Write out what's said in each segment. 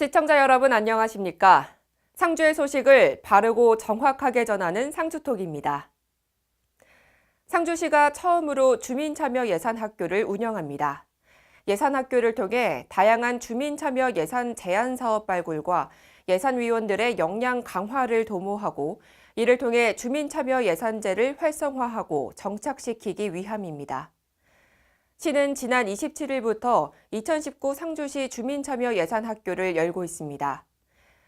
시청자 여러분 안녕하십니까? 상주의 소식을 바르고 정확하게 전하는 상주톡입니다. 상주시가 처음으로 주민참여 예산학교를 운영합니다. 예산학교를 통해 다양한 주민참여 예산 제안 사업 발굴과 예산위원들의 역량 강화를 도모하고 이를 통해 주민참여 예산제를 활성화하고 정착시키기 위함입니다. 시는 지난 27일부터 2019 상주시 주민참여 예산학교를 열고 있습니다.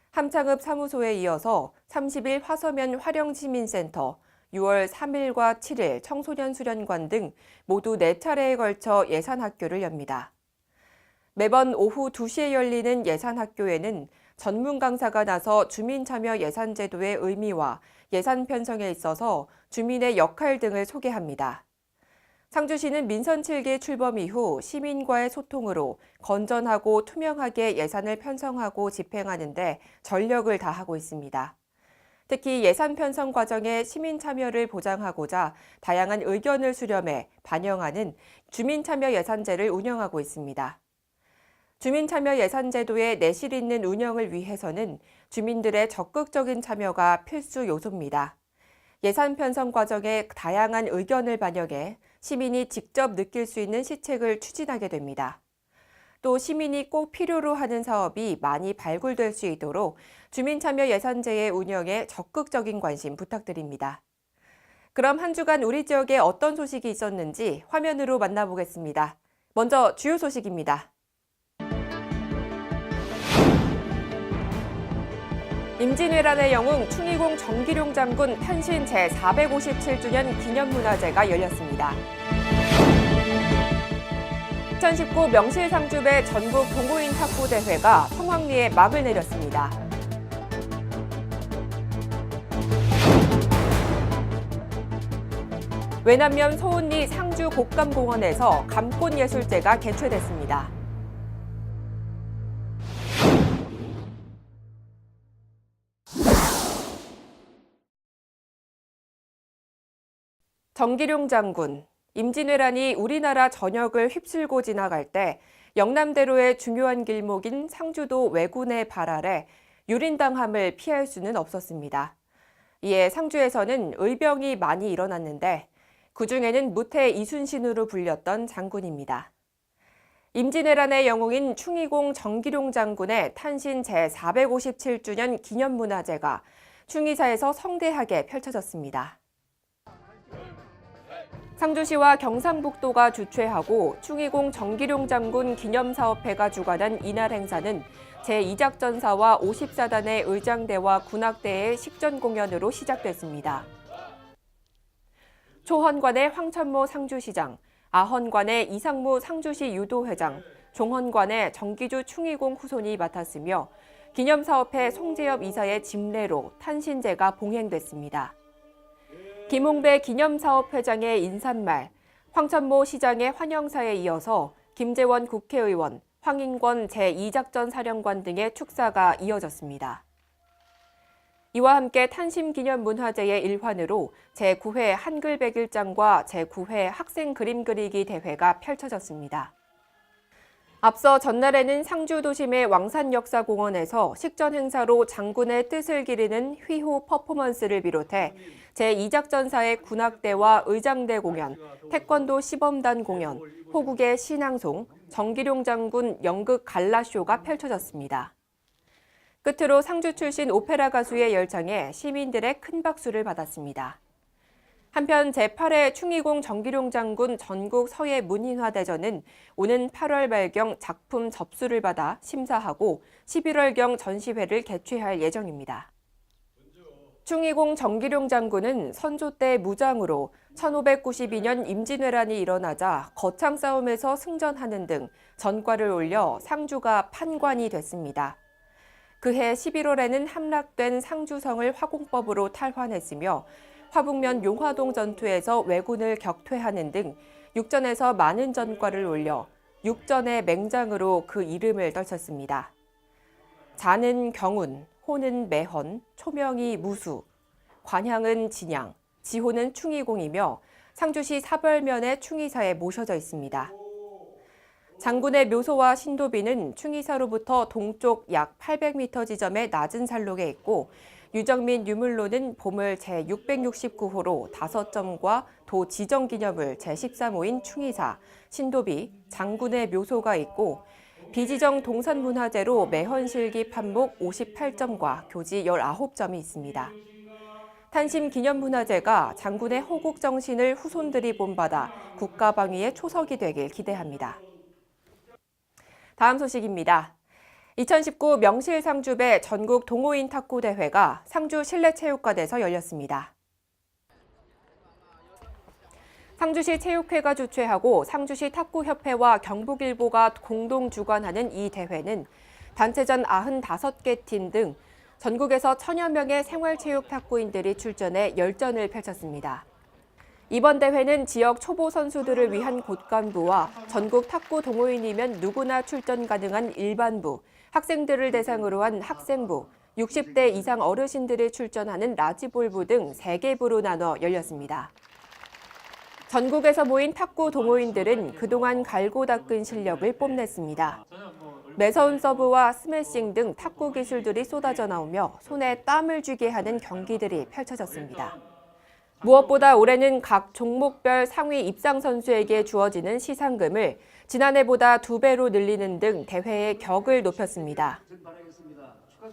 함창읍 사무소에 이어서 30일 화서면 활영시민센터, 6월 3일과 7일 청소년 수련관 등 모두 4차례에 걸쳐 예산학교를 엽니다. 매번 오후 2시에 열리는 예산학교에는 전문 강사가 나서 주민참여 예산제도의 의미와 예산 편성에 있어서 주민의 역할 등을 소개합니다. 상주시는 민선 7기 출범 이후 시민과의 소통으로 건전하고 투명하게 예산을 편성하고 집행하는 데 전력을 다하고 있습니다. 특히 예산 편성 과정에 시민 참여를 보장하고자 다양한 의견을 수렴해 반영하는 주민참여 예산제를 운영하고 있습니다. 주민참여 예산제도의 내실 있는 운영을 위해서는 주민들의 적극적인 참여가 필수 요소입니다. 예산 편성 과정에 다양한 의견을 반영해 시민이 직접 느낄 수 있는 시책을 추진하게 됩니다. 또 시민이 꼭 필요로 하는 사업이 많이 발굴될 수 있도록 주민참여 예산제의 운영에 적극적인 관심 부탁드립니다. 그럼 한 주간 우리 지역에 어떤 소식이 있었는지 화면으로 만나보겠습니다. 먼저 주요 소식입니다. 임진왜란의 영웅 충의공 정기룡 장군 탄신 제457주년 기념문화제가 열렸습니다. 2019 명실상주배 전국 동호인 탁구대회가 성황리에 막을 내렸습니다. 외남면 소운리 상주 곡감공원에서 감꽃예술제가 개최됐습니다. 정기룡 장군, 임진왜란이 우리나라 전역을 휩쓸고 지나갈 때 영남대로의 중요한 길목인 상주도 왜군의 발 아래 유린당함을 피할 수는 없었습니다. 이에 상주에서는 의병이 많이 일어났는데 그중에는 무태 이순신으로 불렸던 장군입니다. 임진왜란의 영웅인 충의공 정기룡 장군의 탄신 제457주년 기념문화제가 충의사에서 성대하게 펼쳐졌습니다. 상주시와 경상북도가 주최하고 충의공 정기룡 장군 기념사업회가 주관한 이날 행사는 제2작전사와 54단의 의장대와 군악대의 식전 공연으로 시작됐습니다. 초헌관의 황천모 상주시장, 아헌관의 이상무 상주시 유도회장, 종헌관의 정기주 충의공 후손이 맡았으며 기념사업회 송재엽 이사의 집례로 탄신제가 봉행됐습니다. 김홍배 기념사업회장의 인사말, 황천모 시장의 환영사에 이어서 김재원 국회의원, 황인권 제2작전사령관 등의 축사가 이어졌습니다. 이와 함께 탄심기념문화제의 일환으로 제9회 한글 백일장과 제9회 학생 그림 그리기 대회가 펼쳐졌습니다. 앞서 전날에는 상주도심의 왕산역사공원에서 식전 행사로 장군의 뜻을 기리는 휘호 퍼포먼스를 비롯해 제2작전사의 군악대와 의장대 공연, 태권도 시범단 공연, 호국의 신앙송, 정기룡 장군 연극 갈라쇼가 펼쳐졌습니다. 끝으로 상주 출신 오페라 가수의 열창에 시민들의 큰 박수를 받았습니다. 한편 제8회 충의공 정기룡 장군 전국 서예 문인화대전은 오는 8월 말경 작품 접수를 받아 심사하고 11월경 전시회를 개최할 예정입니다. 충의공 정기룡 장군은 선조 때 무장으로 1592년 임진왜란이 일어나자 거창 싸움에서 승전하는 등 전과를 올려 상주가 판관이 됐습니다. 그해 11월에는 함락된 상주성을 화공법으로 탈환했으며 화북면 용화동 전투에서 왜군을 격퇴하는 등 육전에서 많은 전과를 올려 육전의 맹장으로 그 이름을 떨쳤습니다. 자는 경운, 호는 매헌, 초명이 무수, 관향은 진양, 지호는 충의공이며 상주시 사벌면의 충의사에 모셔져 있습니다. 장군의 묘소와 신도비는 충의사로부터 동쪽 약 800m 지점의 낮은 산록에 있고 유적민 유물로는 보물 제669호로 5점과 도 지정기념물 제13호인 충의사, 신도비, 장군의 묘소가 있고 비지정 동산문화재로 매헌실기 판목 58점과 교지 19점이 있습니다. 탄심기념문화재가 장군의 호국 정신을 후손들이 본받아 국가방위의 초석이 되길 기대합니다. 다음 소식입니다. 2019 명실상주배 전국 동호인 탁구 대회가 상주 실내체육관에서 열렸습니다. 상주시 체육회가 주최하고 상주시 탁구협회와 경북일보가 공동 주관하는 이 대회는 단체전 95개 팀 등 전국에서 1000여 명의 생활체육 탁구인들이 출전해 열전을 펼쳤습니다. 이번 대회는 지역 초보 선수들을 위한 곳간부와 전국 탁구 동호인이면 누구나 출전 가능한 일반부, 학생들을 대상으로 한 학생부, 60대 이상 어르신들이 출전하는 라지볼부 등 3개 부로 나눠 열렸습니다. 전국에서 모인 탁구 동호인들은 그동안 갈고 닦은 실력을 뽐냈습니다. 매서운 서브와 스매싱 등 탁구 기술들이 쏟아져 나오며 손에 땀을 쥐게 하는 경기들이 펼쳐졌습니다. 무엇보다 올해는 각 종목별 상위 입상 선수에게 주어지는 시상금을 지난해보다 2배로 늘리는 등 대회의 격을 높였습니다.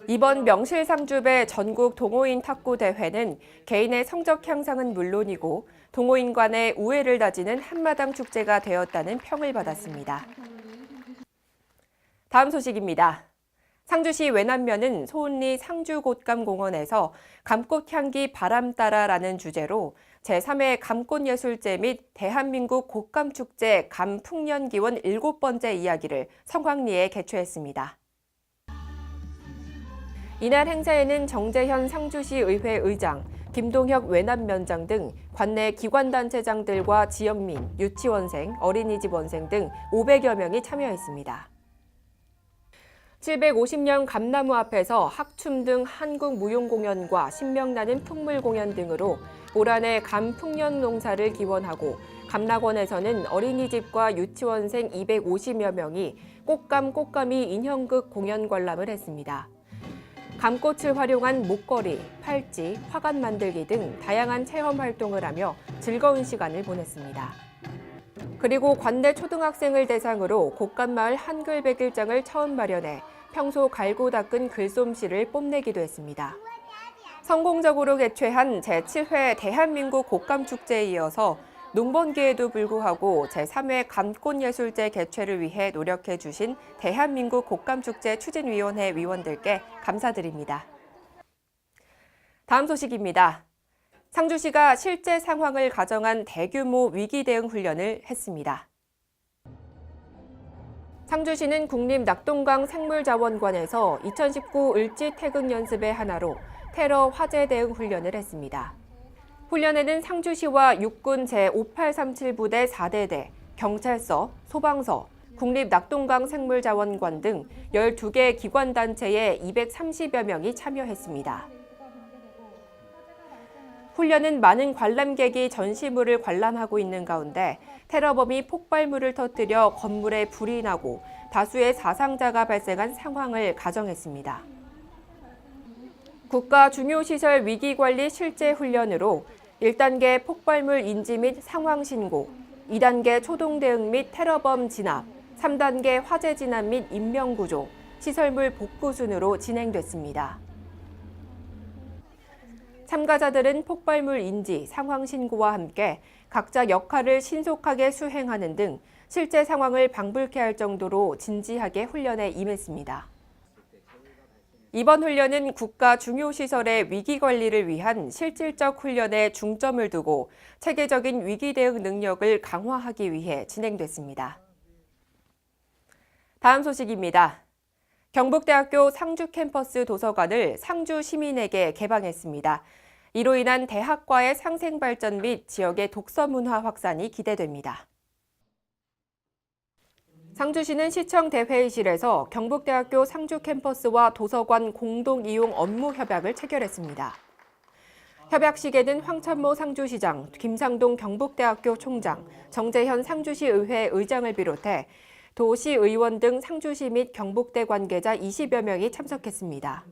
이번 명실상주배 전국 동호인 탁구 대회는 개인의 성적 향상은 물론이고 동호인 간의 우애를 다지는 한마당 축제가 되었다는 평을 받았습니다. 다음 소식입니다. 상주시 외남면은 소은리 상주곶감공원에서 감꽃향기 바람따라라는 주제로 제3회 감꽃예술제 및 대한민국 곶감축제 감풍년기원 7번째 이야기를 성황리에 개최했습니다. 이날 행사에는 정재현 상주시 의회 의장, 김동혁 외남면장 등 관내 기관단체장들과 지역민, 유치원생, 어린이집 원생 등 500여 명이 참여했습니다. 750년 감나무 앞에서 학춤 등 한국무용공연과 신명나는 풍물공연 등으로 올 한해 감풍년 농사를 기원하고 감락원에서는 어린이집과 유치원생 250여 명이 꽃감이 인형극 공연 관람을 했습니다. 감꽃을 활용한 목걸이, 팔찌, 화관 만들기 등 다양한 체험 활동을 하며 즐거운 시간을 보냈습니다. 그리고 관내 초등학생을 대상으로 곶감마을 한글 백일장을 처음 마련해 평소 갈고 닦은 글솜씨를 뽐내기도 했습니다. 성공적으로 개최한 제7회 대한민국 곶감축제에 이어서 농번기에도 불구하고 제3회 감꽃예술제 개최를 위해 노력해 주신 대한민국 곶감축제 추진위원회 위원들께 감사드립니다. 다음 소식입니다. 상주시가 실제 상황을 가정한 대규모 위기 대응 훈련을 했습니다. 상주시는 국립낙동강 생물자원관에서 2019 을지 태극 연습의 하나로 테러 화재 대응 훈련을 했습니다. 훈련에는 상주시와 육군 제5837부대 4대대, 경찰서, 소방서, 국립낙동강 생물자원관 등 12개 기관단체의 230여 명이 참여했습니다. 훈련은 많은 관람객이 전시물을 관람하고 있는 가운데 테러범이 폭발물을 터뜨려 건물에 불이 나고 다수의 사상자가 발생한 상황을 가정했습니다. 국가 중요시설 위기관리 실제 훈련으로 1단계 폭발물 인지 및 상황 신고, 2단계 초동 대응 및 테러범 진압, 3단계 화재 진압 및 인명 구조, 시설물 복구 순으로 진행됐습니다. 참가자들은 폭발물 인지, 상황 신고와 함께 각자 역할을 신속하게 수행하는 등 실제 상황을 방불케 할 정도로 진지하게 훈련에 임했습니다. 이번 훈련은 국가 중요시설의 위기관리를 위한 실질적 훈련에 중점을 두고 체계적인 위기 대응 능력을 강화하기 위해 진행됐습니다. 다음 소식입니다. 경북대학교 상주 캠퍼스 도서관을 상주 시민에게 개방했습니다. 이로 인한 대학과의 상생 발전 및 지역의 독서 문화 확산이 기대됩니다. 상주시는 시청 대회의실에서 경북대학교 상주 캠퍼스와 도서관 공동 이용 업무 협약을 체결했습니다. 협약식에는 황천모 상주시장, 김상동 경북대학교 총장, 정재현 상주시 의회 의장을 비롯해 도시의원 등 상주시 및 경북대 관계자 20여 명이 참석했습니다.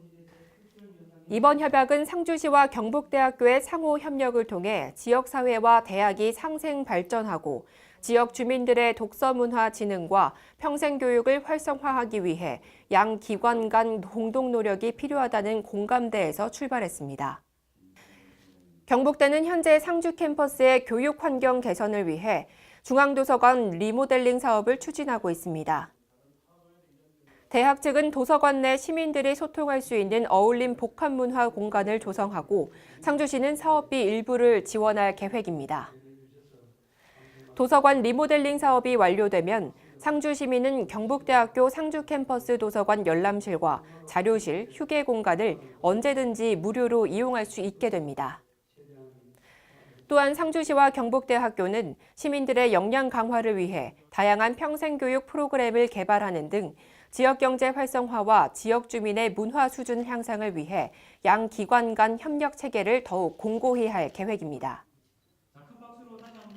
이번 협약은 상주시와 경북대학교의 상호 협력을 통해 지역사회와 대학이 상생 발전하고 지역 주민들의 독서 문화 진흥과 평생교육을 활성화하기 위해 양 기관 간 공동 노력이 필요하다는 공감대에서 출발했습니다. 경북대는 현재 상주 캠퍼스의 교육 환경 개선을 위해 중앙도서관 리모델링 사업을 추진하고 있습니다. 대학 측은 도서관 내 시민들이 소통할 수 있는 어울림 복합문화 공간을 조성하고 상주시는 사업비 일부를 지원할 계획입니다. 도서관 리모델링 사업이 완료되면 상주 시민은 경북대학교 상주 캠퍼스 도서관 열람실과 자료실, 휴게 공간을 언제든지 무료로 이용할 수 있게 됩니다. 또한 상주시와 경북대학교는 시민들의 역량 강화를 위해 다양한 평생교육 프로그램을 개발하는 등 지역경제 활성화와 지역 주민의 문화 수준 향상을 위해 양 기관 간 협력 체계를 더욱 공고히 할 계획입니다.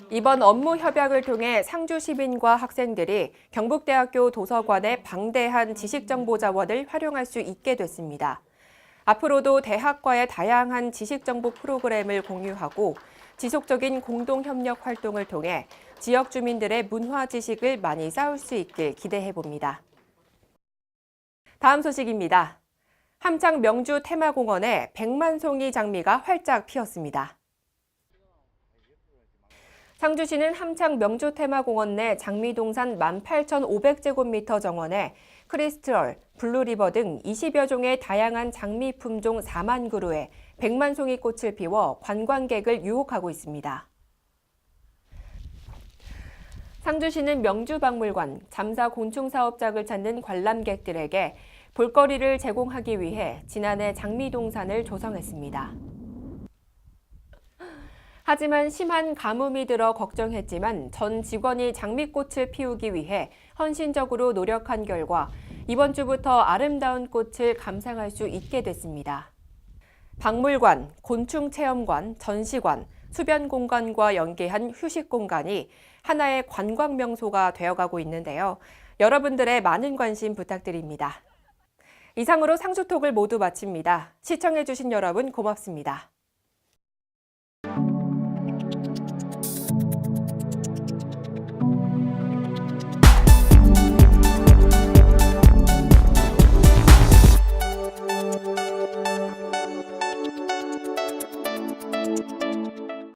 이번 업무 협약을 통해 상주 시민과 학생들이 경북대학교 도서관의 방대한 지식정보 자원을 활용할 수 있게 됐습니다. 앞으로도 대학과의 다양한 지식정보 프로그램을 공유하고 지속적인 공동협력 활동을 통해 지역 주민들의 문화 지식을 많이 쌓을 수 있길 기대해 봅니다. 다음 소식입니다. 함창 명주 테마공원에 100만 송이 장미가 활짝 피었습니다. 상주시는 함창 명주 테마공원 내 장미동산 18,500제곱미터 정원에 크리스트럴, 블루리버 등 20여 종의 다양한 장미 품종 4만 그루에 100만 송이 꽃을 피워 관광객을 유혹하고 있습니다. 상주시는 명주박물관, 잠사 곤충 사업장을 찾는 관람객들에게 볼거리를 제공하기 위해 지난해 장미동산을 조성했습니다. 하지만 심한 가뭄이 들어 걱정했지만 전 직원이 장미꽃을 피우기 위해 헌신적으로 노력한 결과 이번 주부터 아름다운 꽃을 감상할 수 있게 됐습니다. 박물관, 곤충체험관, 전시관, 수변공간과 연계한 휴식공간이 하나의 관광 명소가 되어가고 있는데요. 여러분들의 많은 관심 부탁드립니다. 이상으로 상주톡을 모두 마칩니다. 시청해주신 여러분 고맙습니다.